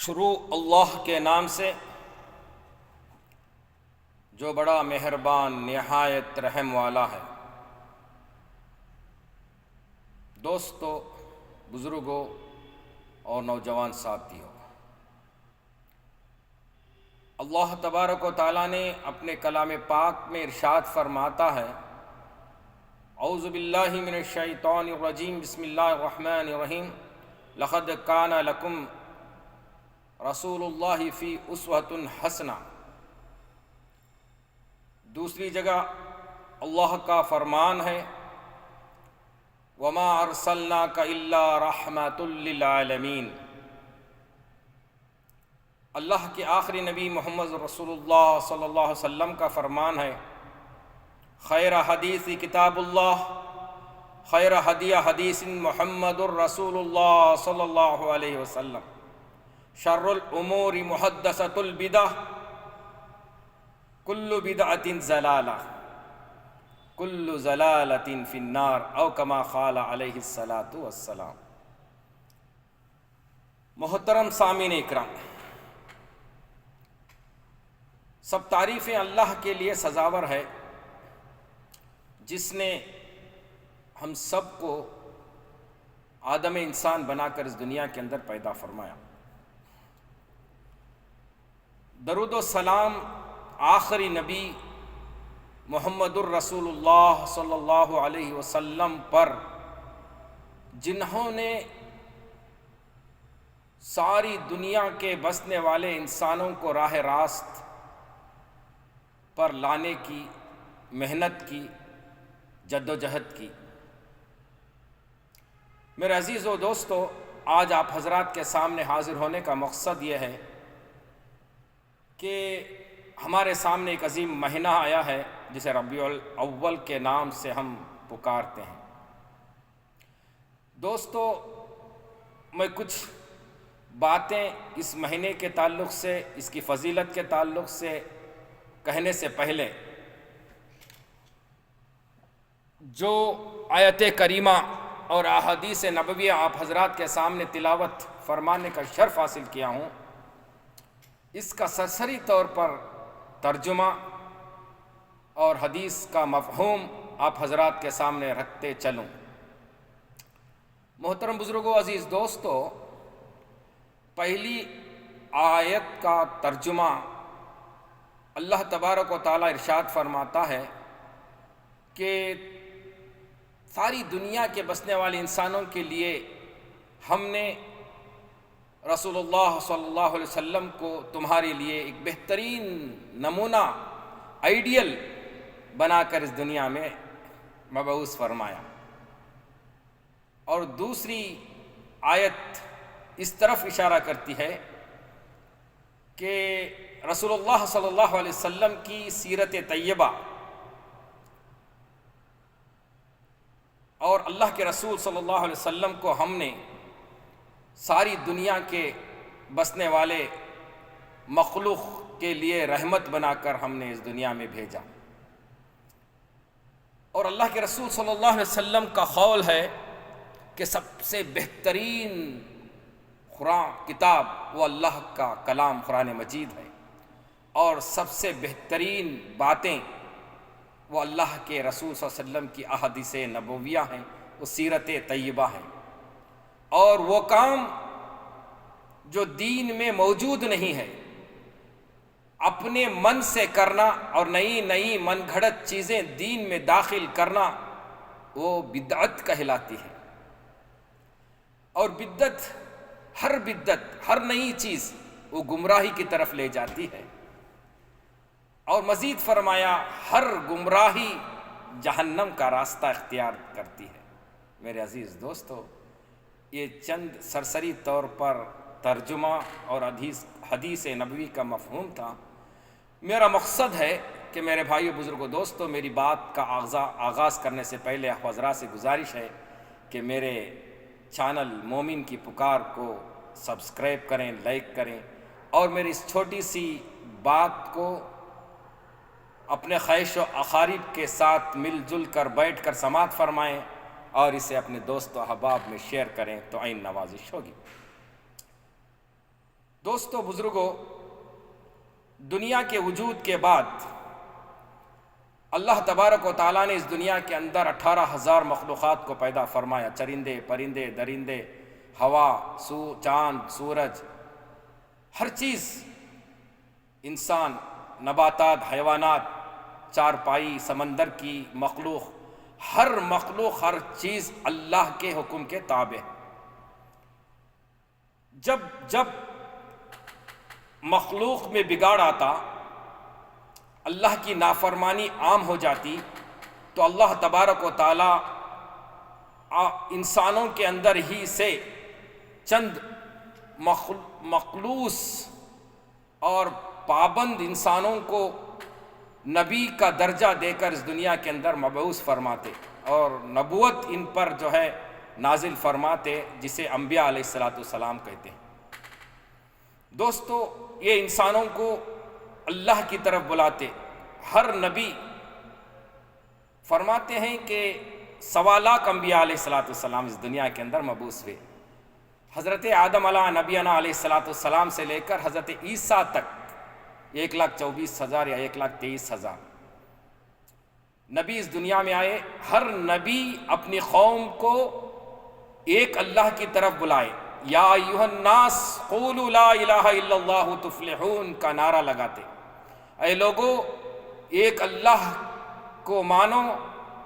شروع اللہ کے نام سے جو بڑا مہربان نہایت رحم والا ہے۔ دوستو، بزرگوں اور نوجوان ساتھیوں، اللہ تبارک و تعالیٰ نے اپنے کلام پاک میں ارشاد فرماتا ہے، اعوذ باللہ من الشیطان الرجیم، بسم اللہ الرحمن الرحیم، لقد کان لکم رسول اللہ فی اسوۃ حسنہ۔ دوسری جگہ اللہ کا فرمان ہے، وما ارسلناک الا رحمۃ للعالمین۔ اللہ کے آخری نبی محمد رسول اللہ صلی اللہ علیہ وسلم کا فرمان ہے، خیر حدیث کتاب اللہ، خیر ہدی حدیث محمد الرسول اللہ صلی اللہ علیہ وسلم، شر الامور محدثۃ البدع، کل بدعۃ ضلالہ، کل ضلالۃ فی النار، او کما قال علیہ الصلاۃ والسلام۔ محترم سامعین اکرام، سب تعریفیں اللہ کے لیے سزاور ہے جس نے ہم سب کو آدم انسان بنا کر اس دنیا کے اندر پیدا فرمایا۔ درود و سلام آخری نبی محمد الرسول اللہ صلی اللہ علیہ وسلم پر، جنہوں نے ساری دنیا کے بسنے والے انسانوں کو راہ راست پر لانے کی محنت کی، جد و جہد کی۔ میرے عزیز و دوستو، آج آپ حضرات کے سامنے حاضر ہونے کا مقصد یہ ہے کہ ہمارے سامنے ایک عظیم مہینہ آیا ہے جسے ربیع الاول کے نام سے ہم پکارتے ہیں۔ دوستو، میں کچھ باتیں اس مہینے کے تعلق سے، اس کی فضیلت کے تعلق سے کہنے سے پہلے جو آیت کریمہ اور احادیث نبویہ آپ حضرات کے سامنے تلاوت فرمانے کا شرف حاصل کیا ہوں، اس کا سرسری طور پر ترجمہ اور حدیث کا مفہوم آپ حضرات کے سامنے رکھتے چلوں۔ محترم بزرگوں، عزیز دوستو، پہلی آیت کا ترجمہ اللہ تبارک و تعالیٰ ارشاد فرماتا ہے کہ ساری دنیا کے بسنے والے انسانوں کے لیے ہم نے رسول اللہ صلی اللہ علیہ وسلم کو تمہارے لیے ایک بہترین نمونہ، آئیڈیل بنا کر اس دنیا میں مبعوث فرمایا۔ اور دوسری آیت اس طرف اشارہ کرتی ہے کہ رسول اللہ صلی اللہ علیہ وسلم کی سیرت طیبہ اور اللہ کے رسول صلی اللہ علیہ وسلم کو ہم نے ساری دنیا کے بسنے والے مخلوق کے لیے رحمت بنا کر ہم نے اس دنیا میں بھیجا۔ اور اللہ کے رسول صلی اللہ علیہ وسلم کا قول ہے کہ سب سے بہترین کتاب وہ اللہ کا کلام قرآن مجید ہے، اور سب سے بہترین باتیں وہ اللہ کے رسول صلی اللہ علیہ وسلم کی احادیث نبویہ ہیں، وہ سیرت طیبہ ہیں۔ اور وہ کام جو دین میں موجود نہیں ہے، اپنے من سے کرنا اور نئی نئی من گھڑت چیزیں دین میں داخل کرنا، وہ بدعت کہلاتی ہے۔ اور بدعت، ہر نئی چیز وہ گمراہی کی طرف لے جاتی ہے۔ اور مزید فرمایا، ہر گمراہی جہنم کا راستہ اختیار کرتی ہے۔ میرے عزیز دوستو، یہ چند سرسری طور پر ترجمہ اور حدیث نبوی کا مفہوم تھا۔ میرا مقصد ہے کہ میرے بھائیو، بزرگوں، دوستو، میری بات کا آغاز کرنے سے پہلے آپ حضرات سے گزارش ہے کہ میرے چینل مومن کی پکار کو سبسکرائب کریں، لائک کریں، اور میری اس چھوٹی سی بات کو اپنے خواہش و اقارب کے ساتھ مل جل کر بیٹھ کر سماعت فرمائیں اور اسے اپنے دوست و احباب میں شیئر کریں تو عین نوازش ہوگی۔ دوستو بزرگوں، دنیا کے وجود کے بعد اللہ تبارک و تعالیٰ نے اس دنیا کے اندر 18,000 مخلوقات کو پیدا فرمایا، چرندے، پرندے، درندے، ہوا، چاند، سورج، ہر چیز، انسان، نباتات، حیوانات، چارپائی، سمندر کی مخلوق، ہر مخلوق، ہر چیز اللہ کے حکم کے تابع ہے۔ جب مخلوق میں بگاڑ آتا، اللہ کی نافرمانی عام ہو جاتی، تو اللہ تبارک و تعالی انسانوں کے اندر ہی سے چند مخلوص اور پابند انسانوں کو نبی کا درجہ دے کر اس دنیا کے اندر مبعوث فرماتے اور نبوت ان پر جو ہے نازل فرماتے، جسے انبیاء علیہ السلام کہتے ہیں۔ دوستو، یہ انسانوں کو اللہ کی طرف بلاتے۔ ہر نبی فرماتے ہیں کہ 1.25 لاکھ انبیاء علیہ السلام اس دنیا کے اندر مبعوث ہوئے، حضرت آدم علیہ نبینا علیہ السلام سے لے کر حضرت عیسیٰ تک 1,24,000 یا 1,23,000 نبی اس دنیا میں آئے۔ ہر نبی اپنی قوم کو ایک اللہ کی طرف بلائے، یا ایھا الناس قولوا لا الہ الا اللہ تفلحون کا نعرہ لگاتے، اے لوگو ایک اللہ کو مانو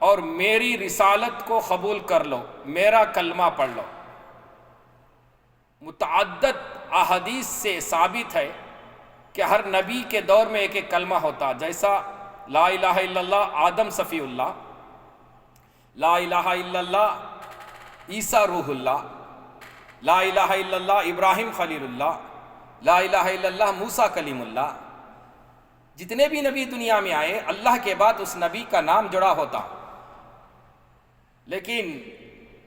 اور میری رسالت کو قبول کر لو، میرا کلمہ پڑھ لو۔ متعدد احادیث سے ثابت ہے کہ ہر نبی کے دور میں ایک ایک کلمہ ہوتا، جیسا لا الہ الا اللہ آدم صفی اللہ، لا الہ الا اللہ عیسیٰ روح اللہ، لا الہ الا اللہ ابراہیم خلیل اللہ، لا الہ الا اللہ موسیٰ کلیم اللہ۔ جتنے بھی نبی دنیا میں آئے، اللہ کے بعد اس نبی کا نام جڑا ہوتا، لیکن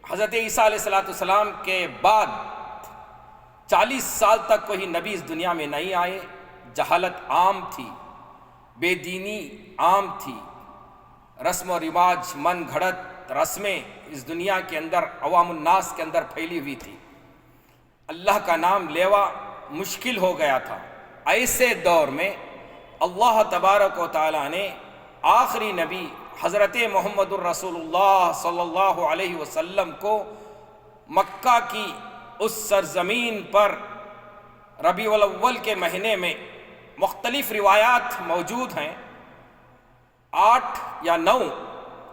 حضرت عیسیٰ علیہ السلام کے بعد 40 سال تک کوئی نبی اس دنیا میں نہیں آئے۔ جہالت عام تھی، بے دینی عام تھی، رسم و رواج، من گھڑت رسمیں اس دنیا کے اندر عوام الناس کے اندر پھیلی ہوئی تھی، اللہ کا نام لیوا مشکل ہو گیا تھا۔ ایسے دور میں اللہ تبارک و تعالیٰ نے آخری نبی حضرت محمد الرسول اللہ صلی اللہ علیہ وسلم کو مکہ کی اس سرزمین پر ربیع الاول کے مہینے میں، مختلف روایات موجود ہیں، 8 یا 9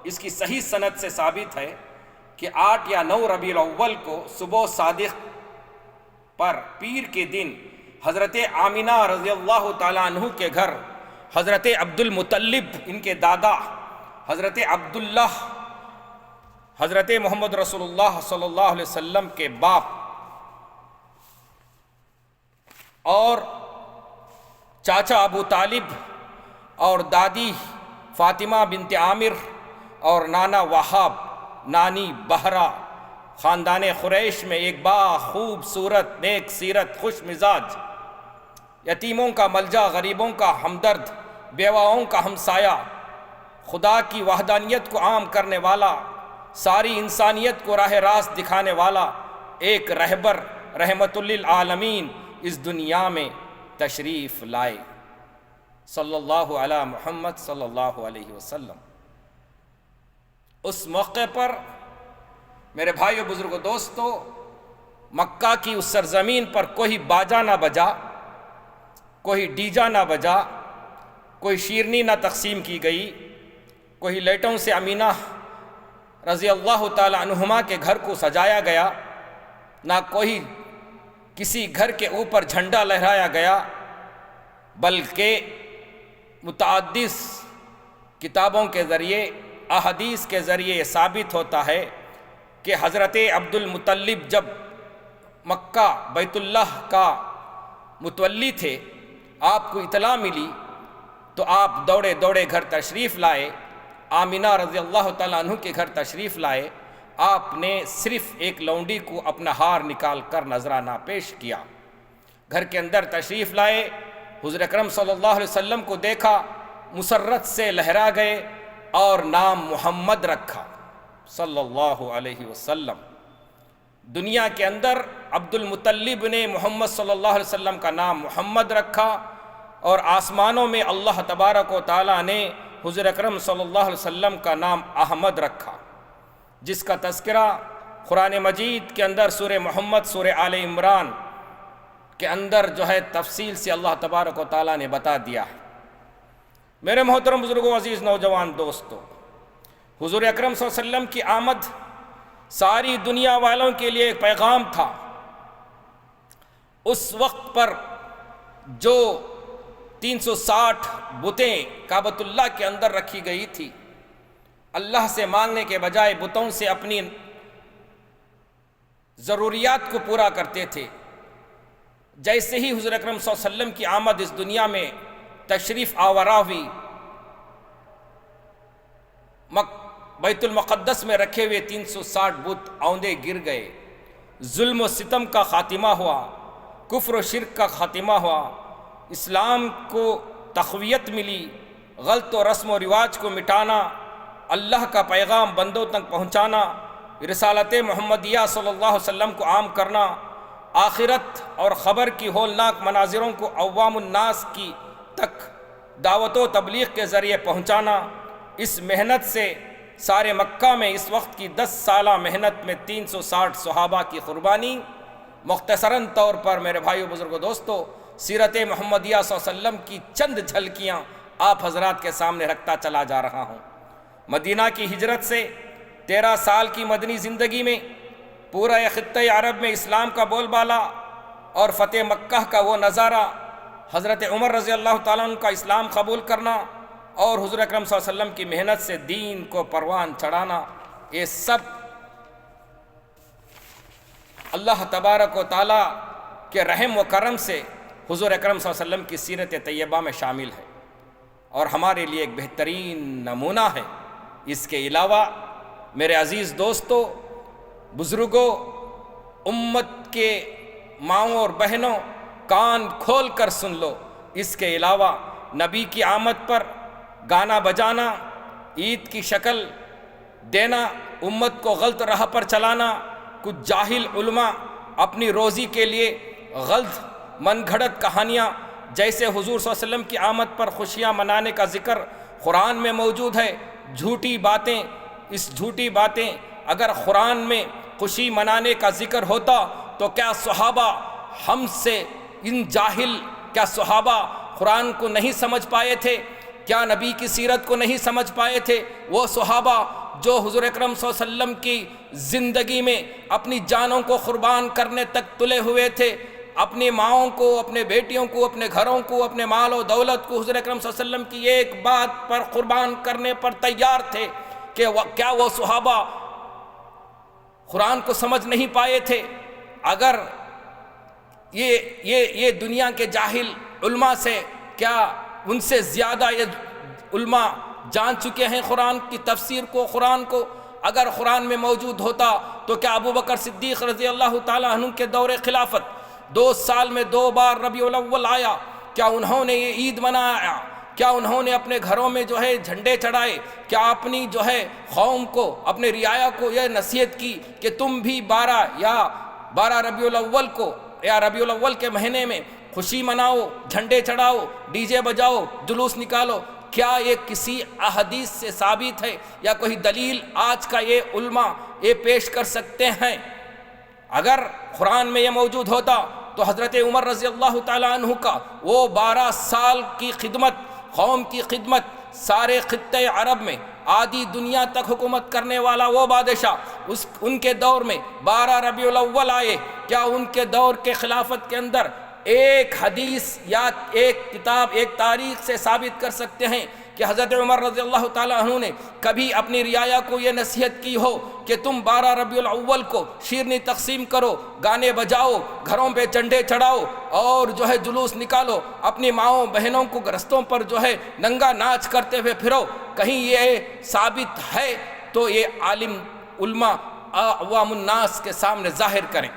اس کی صحیح سند سے ثابت ہے کہ 8 یا 9 ربیع الاول کو صبح صادق پر پیر کے دن حضرت آمینہ رضی اللہ تعالیٰ عنہ کے گھر حضرت عبد المطلب، ان کے دادا حضرت عبداللہ، حضرت محمد رسول اللہ صلی اللہ علیہ وسلم کے باپ، اور چاچا ابو طالب اور دادی فاطمہ بنت عامر اور نانا وہاب، نانی بہرہ، خاندان قریش میں ایک خوبصورت نیک سیرت، خوش مزاج، یتیموں کا ملجا، غریبوں کا ہمدرد، بیواؤں کا ہمسایہ، خدا کی وحدانیت کو عام کرنے والا، ساری انسانیت کو راہ راست دکھانے والا ایک رہبر، رحمت للعالمین اس دنیا میں تشریف لائے، صلی اللہ علی محمد صلی اللہ علیہ وسلم۔ اس موقع پر میرے بھائیو، بزرگو، دوستو، مکہ کی اس سرزمین پر کوئی باجا نہ بجا، کوئی ڈیجا نہ بجا، کوئی شیرنی نہ تقسیم کی گئی، کوئی لائٹوں سے امینہ رضی اللہ تعالی عنہما کے گھر کو سجایا گیا، نہ کوئی کسی گھر کے اوپر جھنڈا لہرایا گیا، بلکہ متعدد کتابوں کے ذریعے، احادیث کے ذریعے ثابت ہوتا ہے کہ حضرت عبد المطلب جب مکہ بیت اللہ کا متولی تھے، آپ کو اطلاع ملی تو آپ دوڑے دوڑے گھر تشریف لائے، آمینہ رضی اللہ تعالیٰ عنہ کے گھر تشریف لائے۔ آپ نے صرف ایک لونڈی کو اپنا ہار نکال کر نذرانہ پیش کیا، گھر کے اندر تشریف لائے، حضور اکرم صلی اللہ علیہ وسلم کو دیکھا، مسرت سے لہرا گئے اور نام محمد رکھا، صلی اللہ علیہ وسلم۔ دنیا کے اندر عبد المطلب نے محمد صلی اللہ علیہ وسلم کا نام محمد رکھا، اور آسمانوں میں اللہ تبارک و تعالیٰ نے حضور اکرم صلی اللہ علیہ وسلم کا نام احمد رکھا، جس کا تذکرہ قرآن مجید کے اندر سورہ محمد سورہ آل عمران کے اندر جو ہے تفصیل سے اللہ تبارک و تعالیٰ نے بتا دیا ہے۔ میرے محترم بزرگوں، عزیز نوجوان دوستو، حضور اکرم صلی اللہ علیہ وسلم کی آمد ساری دنیا والوں کے لیے ایک پیغام تھا۔ اس وقت پر جو 360 بتیں کعبۃ اللہ کے اندر رکھی گئی تھی، اللہ سے مانگنے کے بجائے بتوں سے اپنی ضروریات کو پورا کرتے تھے۔ جیسے ہی حضور اکرم صلی اللہ علیہ وسلم کی آمد اس دنیا میں تشریف آورا ہوئی، بیت المقدس میں رکھے ہوئے 360 بت اوندے گر گئے، ظلم و ستم کا خاتمہ ہوا، کفر و شرک کا خاتمہ ہوا، اسلام کو تقویت ملی، غلط و رسم و رواج کو مٹانا، اللہ کا پیغام بندوں تک پہنچانا، رسالت محمدیہ صلی اللہ علیہ وسلم کو عام کرنا، آخرت اور خبر کی ہولناک مناظروں کو عوام الناس کی تک دعوت و تبلیغ کے ذریعے پہنچانا۔ اس محنت سے سارے مکہ میں اس وقت کی 10 سالہ محنت میں 360 صحابہ کی قربانی۔ مختصراً طور پر میرے بھائیو بزرگوں دوستو، سیرت محمدیہ صلی اللہ علیہ وسلم کی چند جھلکیاں آپ حضرات کے سامنے رکھتا چلا جا رہا ہوں۔ مدینہ کی ہجرت سے 13 سال کی مدنی زندگی میں پورا خطۂ عرب میں اسلام کا بول بالا اور فتح مکہ کا وہ نظارہ، حضرت عمر رضی اللہ تعالیٰ عنہ کا اسلام قبول کرنا اور حضور اکرم صلی اللہ علیہ وسلم کی محنت سے دین کو پروان چڑھانا، یہ سب اللہ تبارک و تعالیٰ کے رحم و کرم سے حضور اکرم صلی اللہ علیہ وسلم کی سیرت طیبہ میں شامل ہے اور ہمارے لیے ایک بہترین نمونہ ہے۔ اس کے علاوہ میرے عزیز دوستو، بزرگوں، امت کے ماؤں اور بہنوں، کان کھول کر سن لو، اس کے علاوہ نبی کی آمد پر گانا بجانا، عید کی شکل دینا، امت کو غلط راہ پر چلانا، کچھ جاہل علماء اپنی روزی کے لیے غلط من گھڑت کہانیاں، جیسے حضور صلی اللہ علیہ وسلم کی آمد پر خوشیاں منانے کا ذکر قرآن میں موجود ہے، جھوٹی باتیں۔ اس جھوٹی باتیں اگر قرآن میں خوشی منانے کا ذکر ہوتا تو کیا صحابہ ہم سے ان جاہل، کیا صحابہ قرآن کو نہیں سمجھ پائے تھے؟ کیا نبی کی سیرت کو نہیں سمجھ پائے تھے؟ وہ صحابہ جو حضور اکرم صلی اللہ علیہ وسلم کی زندگی میں اپنی جانوں کو قربان کرنے تک تلے ہوئے تھے، اپنی ماؤں کو، اپنے بیٹیوں کو، اپنے گھروں کو، اپنے مال و دولت کو حضور اکرم صلی اللہ علیہ وسلم کی ایک بات پر قربان کرنے پر تیار تھے، کہ کیا وہ صحابہ قرآن کو سمجھ نہیں پائے تھے؟ اگر یہ دنیا کے جاہل علماء سے، کیا ان سے زیادہ یہ علماء جان چکے ہیں قرآن کی تفسیر کو، قرآن کو؟ اگر قرآن میں موجود ہوتا تو کیا ابو بکر صدیق رضی اللہ تعالیٰ عنہ کے دور خلافت 2 سال میں 2 بار ربیع الاول آیا، کیا انہوں نے یہ عید منایا؟ کیا انہوں نے اپنے گھروں میں جو ہے جھنڈے چڑھائے؟ کیا اپنی جو ہے قوم کو، اپنے رعایا کو یہ نصیحت کی کہ تم بھی 12 ربیع الاول کو یا ربیع الاول کے مہینے میں خوشی مناؤ، جھنڈے چڑھاؤ، ڈی جے بجاؤ، جلوس نکالو؟ کیا یہ کسی احادیث سے ثابت ہے یا کوئی دلیل آج کا یہ علماء یہ پیش کر سکتے ہیں؟ اگر قرآن میں یہ موجود ہوتا تو حضرت عمر رضی اللہ تعالیٰ عنہ کا وہ 12 سال کی خدمت، قوم کی خدمت، سارے خطۂ عرب میں آدھی دنیا تک حکومت کرنے والا وہ بادشاہ، ان کے دور میں 12 ربیع الاول آئے، کیا ان کے دور کے خلافت کے اندر ایک حدیث یا ایک کتاب، ایک تاریخ سے ثابت کر سکتے ہیں کہ حضرت عمر رضی اللہ تعالیٰ عنہ نے کبھی اپنی رعایا کو یہ نصیحت کی ہو کہ تم 12 ربیع الاول کو شیرنی تقسیم کرو، گانے بجاؤ، گھروں پہ جھنڈے چڑھاؤ اور جو ہے جلوس نکالو، اپنی ماؤں بہنوں کو رستوں پر جو ہے ننگا ناچ کرتے ہوئے پھرو؟ کہیں یہ ثابت ہے تو یہ عالم علماء عوام الناس کے سامنے ظاہر کریں۔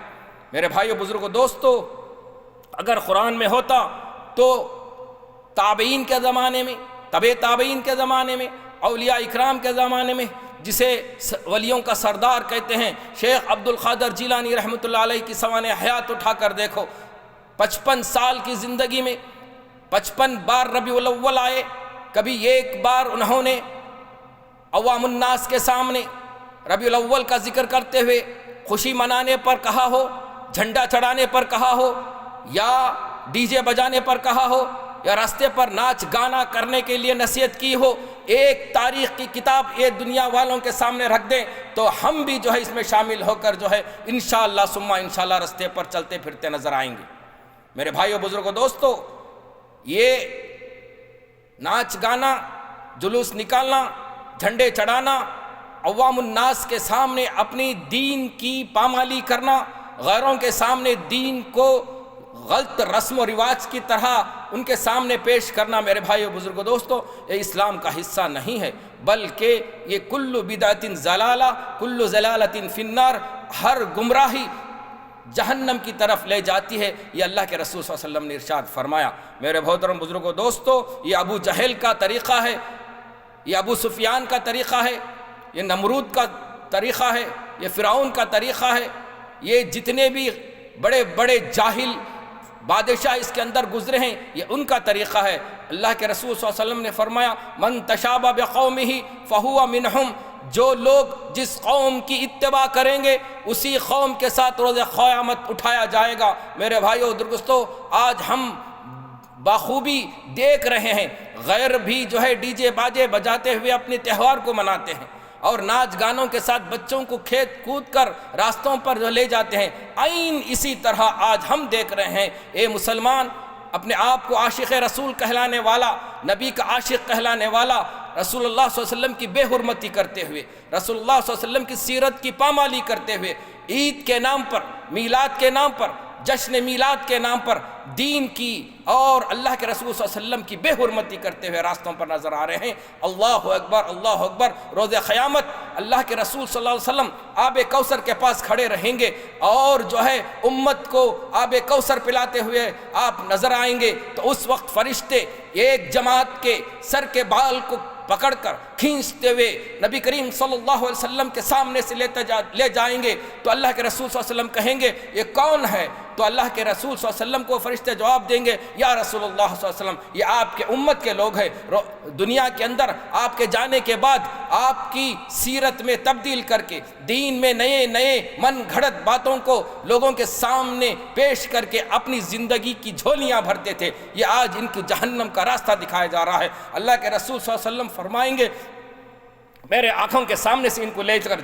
میرے بھائیو بزرگوں دوستو، اگر قرآن میں ہوتا تو تابعین کے زمانے میں، تابعین کے زمانے میں، اولیاء اکرام کے زمانے میں جسے ولیوں کا سردار کہتے ہیں، شیخ عبد القادر جیلانی رحمۃ اللہ علیہ کی سوانح حیات اٹھا کر دیکھو، 55 سال کی زندگی میں 55 بار ربیع الاول آئے، کبھی ایک بار انہوں نے عوام الناس کے سامنے ربیع الاول کا ذکر کرتے ہوئے خوشی منانے پر کہا ہو، جھنڈا چڑھانے پر کہا ہو، یا ڈی جے بجانے پر کہا ہو، یا راستے پر ناچ گانا کرنے کے لیے نصیحت کی ہو، ایک تاریخ کی کتاب یہ دنیا والوں کے سامنے رکھ دیں تو ہم بھی جو ہے اس میں شامل ہو کر جو ہے انشاءاللہ ثم انشاءاللہ راستے پر چلتے پھرتے نظر آئیں گے۔ میرے بھائیوں بزرگوں دوستو، یہ ناچ گانا، جلوس نکالنا، جھنڈے چڑھانا، عوام الناس کے سامنے اپنی دین کی پامالی کرنا، غیروں کے سامنے دین کو غلط رسم و رواج کی طرح ان کے سامنے پیش کرنا، میرے بھائیو بزرگوں دوستو، یہ اسلام کا حصہ نہیں ہے، بلکہ یہ کل بدعت ضلالہ کل ضلالۃ فی النار، ہر گمراہی جہنم کی طرف لے جاتی ہے، یہ اللہ کے رسول صلی اللہ علیہ وسلم نے ارشاد فرمایا۔ میرے محترم بزرگوں دوستو، یہ ابو جہل کا طریقہ ہے، یہ ابو سفیان کا طریقہ ہے، یہ نمرود کا طریقہ ہے، یہ فرعون کا طریقہ ہے، یہ جتنے بھی بڑے بڑے جاہل بادشاہ اس کے اندر گزرے ہیں، یہ ان کا طریقہ ہے۔ اللہ کے رسول صلی اللہ علیہ وسلم نے فرمایا، من تشابہ بقومہ فہو منہم، جو لوگ جس قوم کی اتباع کریں گے اسی قوم کے ساتھ روز قیامت اٹھایا جائے گا۔ میرے بھائیو درگستو، آج ہم بخوبی دیکھ رہے ہیں، غیر بھی جو ہے ڈی جے باجے بجاتے ہوئے اپنے تہوار کو مناتے ہیں، اور ناچ گانوں کے ساتھ بچوں کو کھیت کود کر راستوں پر جو لے جاتے ہیں۔ عین اسی طرح آج ہم دیکھ رہے ہیں، اے مسلمان، اپنے آپ کو عاشق رسول کہلانے والا، نبی کا عاشق کہلانے والا، رسول اللہ صلی اللہ علیہ وسلم کی بے حرمتی کرتے ہوئے، رسول اللہ صلی اللہ علیہ وسلم کی سیرت کی پامالی کرتے ہوئے، عید کے نام پر، میلاد کے نام پر، جشن میلاد کے نام پر دین کی اور اللہ کے رسول صلی اللہ علیہ وسلم کی بے حرمتی کرتے ہوئے راستوں پر نظر آ رہے ہیں۔ اللہ اکبر، اللہ اکبر۔ روز قیامت اللہ کے رسول صلی اللہ علیہ وسلم آب کوثر کے پاس کھڑے رہیں گے اور جو ہے امت کو آب کوثر پلاتے ہوئے آپ نظر آئیں گے، تو اس وقت فرشتے ایک جماعت کے سر کے بال کو پکڑ کر کھینچتے ہوئے نبی کریم صلی اللہ علیہ وسلم کے سامنے سے لے جائیں گے، تو اللہ کے رسول صلی اللہ علیہ وسلم کہیں گے یہ کون ہے؟ تو اللہ کے رسول صلی اللہ علیہ وسلم کو فرشتے جواب دیں گے، یا رسول اللہ صلی اللہ علیہ وسلم، یہ آپ کے امت کے لوگ ہیں، دنیا کے اندر آپ کے جانے کے بعد آپ کی سیرت میں تبدیل کر کے دین میں نئے نئے من گھڑت باتوں کو لوگوں کے سامنے پیش کر کے اپنی زندگی کی جھولیاں بھرتے تھے، یہ آج ان کی جہنم کا راستہ دکھایا جا رہا ہے۔ اللہ کے رسول صلی اللہ علیہ وسلم فرمائیں گے، میرے آنکھوں کے سامنے سے ان کو لے کر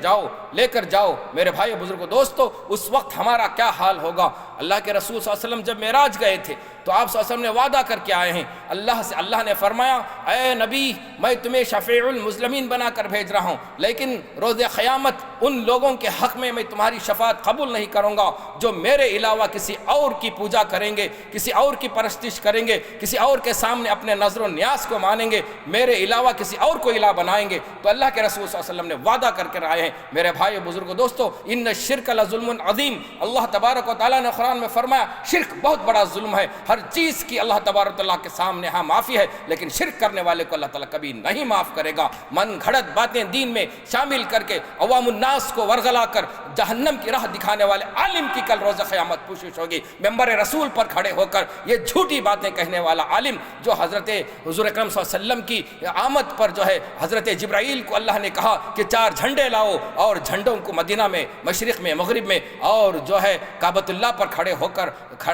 جاؤ۔ میرے بھائی بزرگوں دوستو، اس وقت ہمارا کیا حال ہوگا؟ اللہ کے رسول صلی اللہ علیہ وسلم جب معراج گئے تھے تو آپ صلی اللہ علیہ وسلم نے وعدہ کر کے آئے ہیں اللہ سے، اللہ نے فرمایا، اے نبی، میں تمہیں شفیع المسلمین بنا کر بھیج رہا ہوں، لیکن روز قیامت ان لوگوں کے حق میں تمہاری شفاعت قبول نہیں کروں گا جو میرے علاوہ کسی اور کی پوجا کریں گے، کسی اور کی پرستش کریں گے، کسی اور کے سامنے اپنے نظر و نیاز کو مانیں گے، میرے علاوہ کسی اور کو الہ بنائیں گے۔ تو اللہ کے رسول صلی اللہ علیہ وسلم نے وعدہ کر کے آئے ہیں۔ میرے بھائی بزرگوں دوستو، ان الشرک لظلم عظیم، اللہ تبارک و تعالیٰ نے قرآن میں فرمایا شرک بہت بڑا ظلم ہے۔ ہر چیز کی اللہ تبارک و تعالیٰ کے سامنے ہاں معافی ہے، لیکن شرک کرنے والے کو اللہ تعالیٰ کبھی نہیں معاف کرے گا۔ من گھڑت باتیں دین میں شامل کر کے عوام الناس کو ورغلا کر جہنم کی راہ دکھانے والے عالم کی کل روز قیامت پوشش ہوگی۔ ممبر رسول پر کھڑے ہو کر یہ جھوٹی باتیں کہنے والا عالم، جو حضرت حضور اکرم صلی اللہ علیہ وسلم کی آمد پر جو ہے حضرت جبرائیل کو اللہ نے کہا کہ 4 جھنڈے لاؤ، اور جھنڈوں کو مدینہ میں، مشرق میں، مغرب میں اور جو ہے کعبۃ اللہ پر کھڑے ہو کر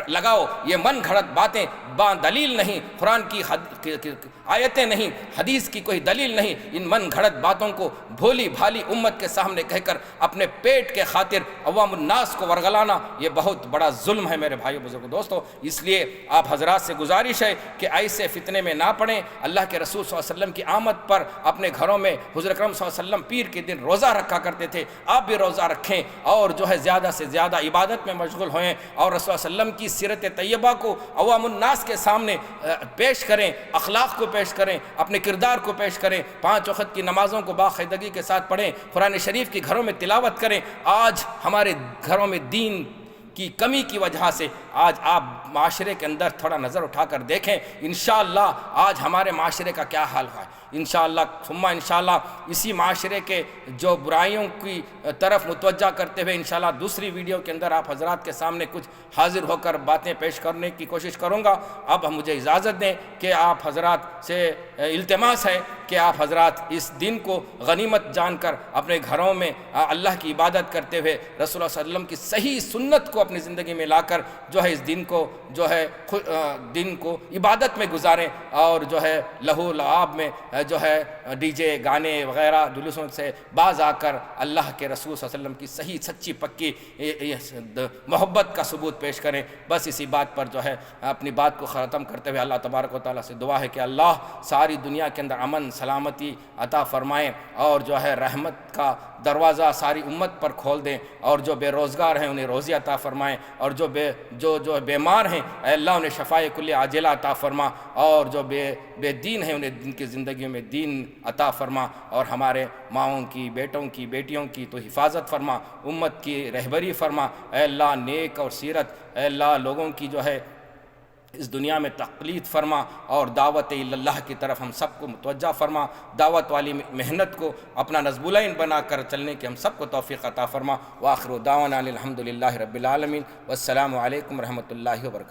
لگاؤ۔ یہ من گھڑت باتیں با دلیل نہیں، قرآن کی آیتیں نہیں، حدیث کی کوئی دلیل نہیں، ان من گھڑت باتوں کو بھولی بھالی امت کے سامنے کہہ کر اپنے پیٹ کے خاطر عوام الناس کو ورغلانا یہ بہت بڑا ظلم ہے۔ میرے بھائیو بزرگوں دوستو، اس لیے آپ حضرات سے گزارش ہے کہ ایسے فتنے میں نہ پڑیں۔ اللہ کے رسول صلی اللہ علیہ وسلم کی آمد پر اپنے گھروں میں حضور اکرم صلی اللہ علیہ وسلم پیر کے دن روزہ رکھا کرتے تھے، آپ بھی روزہ رکھیں اور جو ہے زیادہ سے زیادہ عبادت میں مشغول ہوئیں، اور رسول اللہ علیہ وسلم کی سیرت طیبہ کو عوام الناس کے سامنے پیش کریں، اخلاق کو پیش کریں، اپنے کردار کو پیش کریں، 5 وقت کی نمازوں کو باقاعدگی کے ساتھ پڑھیں، قرآن شریف کی گھروں میں تلاوت کریں۔ آج ہمارے گھروں میں دین کی کمی کی وجہ سے آج آپ معاشرے کے اندر تھوڑا نظر اٹھا کر دیکھیں، انشاءاللہ آج ہمارے معاشرے کا کیا حال ہے۔ انشاءاللہ ثم انشاءاللہ اسی معاشرے کے جو برائیوں کی طرف متوجہ کرتے ہوئے انشاءاللہ دوسری ویڈیو کے اندر آپ حضرات کے سامنے کچھ حاضر ہو کر باتیں پیش کرنے کی کوشش کروں گا۔ اب مجھے اجازت دیں کہ آپ حضرات سے التماس ہے کہ آپ حضرات اس دن کو غنیمت جان کر اپنے گھروں میں اللہ کی عبادت کرتے ہوئے رسول اللہ صلی اللہ علیہ وسلم کی صحیح سنت کو اپنی زندگی میں لا کر جو ہے اس دن کو دن کو عبادت میں گزاریں، اور جو ہے لہو لعاب میں جو ہے ڈی جے گانے وغیرہ جلوسوں سے باز آ کر اللہ کے رسول صلی اللہ علیہ وسلم کی صحیح سچی پکی محبت کا ثبوت پیش کریں۔ بس اسی بات پر جو ہے اپنی بات کو ختم کرتے ہوئے اللہ تبارک و تعالیٰ سے دعا ہے کہ اللہ ساری دنیا کے اندر امن سلامتی عطا فرمائیں، اور جو ہے رحمت کا دروازہ ساری امت پر کھول دیں، اور جو بے روزگار ہیں انہیں روزی عطا فرمائیں، اور جو بیمار ہیں اے اللہ انہیں شفائے کل عاجلہ عطا فرما، اور جو بے دین ہیں انہیں دن کی زندگیوں میں دین عطا فرما، اور ہمارے ماؤں کی بیٹوں کی بیٹیوں کی تو حفاظت فرما، امت کی رہبری فرما اے اللہ، نیک اور سیرت اے اللہ لوگوں کی جو ہے اس دنیا میں تقلید فرما، اور دعوت اللہ کی طرف ہم سب کو متوجہ فرما، دعوت والی محنت کو اپنا نصب العین بنا کر چلنے کی ہم سب کو توفیق عطا فرما۔ وآخر دعوانا الحمدللہ رب العالمین، والسلام علیکم ورحمۃ اللہ وبرکاتہ۔